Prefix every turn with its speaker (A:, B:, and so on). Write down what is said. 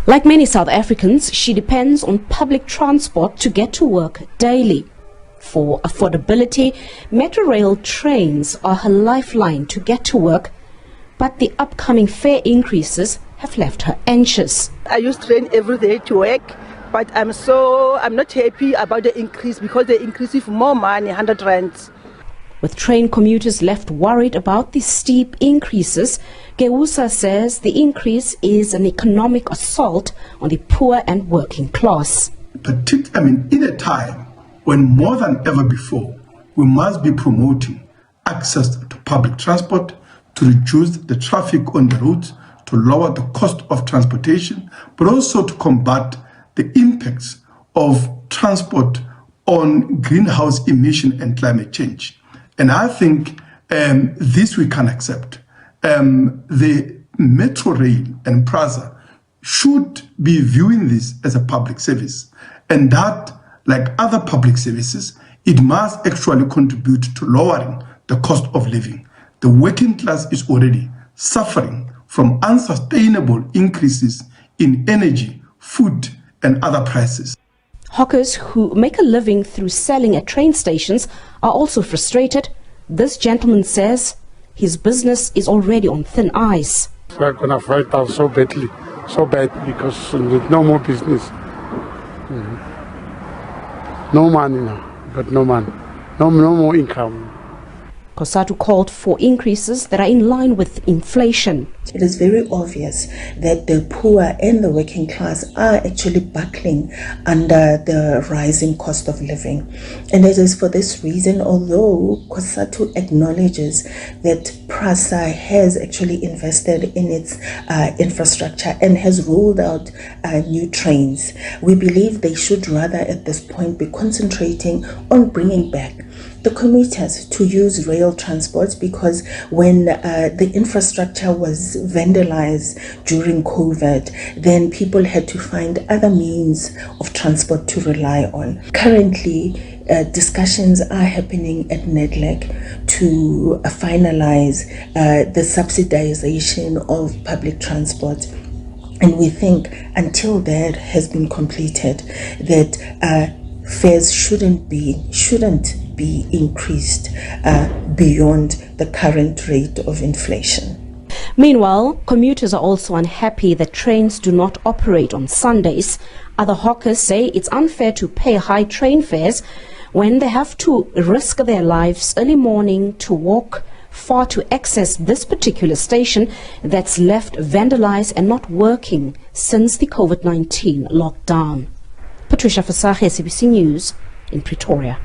A: Like many South Africans, she depends on public transport to get to work daily. For affordability, Metrorail trains are her lifeline to get to work, but the upcoming fare increases have left her anxious.
B: I use train every day to work, but I'm not happy about the increase because they increase with more money, 100 rands.
A: With train commuters left worried about the steep increases, GIWUSA says the increase is an economic assault on the poor and working class.
C: In a time when more than ever before, we must be promoting access to public transport to reduce the traffic on the roads, to lower the cost of transportation, but also to combat the impacts of transport on greenhouse emission and climate change. And I think this we can accept. The Metrorail and PRASA should be viewing this as a public service, and that, like other public services, it must actually contribute to lowering the cost of living. The working class is already suffering from unsustainable increases in energy, food, and other prices.
A: Hawkers who make a living through selling at train stations are also frustrated. This gentleman says his business is already on thin ice.
D: We're going to fight out so bad because with no more business. No money now, but no money. No more income.
A: COSATU called for increases that are in line with inflation.
E: It is very obvious that the poor and the working class are actually buckling under the rising cost of living. And it is for this reason, although COSATU acknowledges that PRASA has actually invested in its infrastructure and has rolled out new trains, we believe they should rather at this point be concentrating on bringing back the commuters to use rail transport, because when the infrastructure was vandalized during COVID, then people had to find other means of transport to rely on. Currently, discussions are happening at NEDLAC to finalize the subsidization of public transport. And we think until that has been completed, that fares shouldn't be increased beyond the current rate of inflation.
A: Meanwhile, commuters are also unhappy that trains do not operate on Sundays. Other hawkers say it's unfair to pay high train fares when they have to risk their lives early morning to walk far to access this particular station that's left vandalized and not working since the COVID-19 lockdown. Patricia Fasache, SABC News in Pretoria.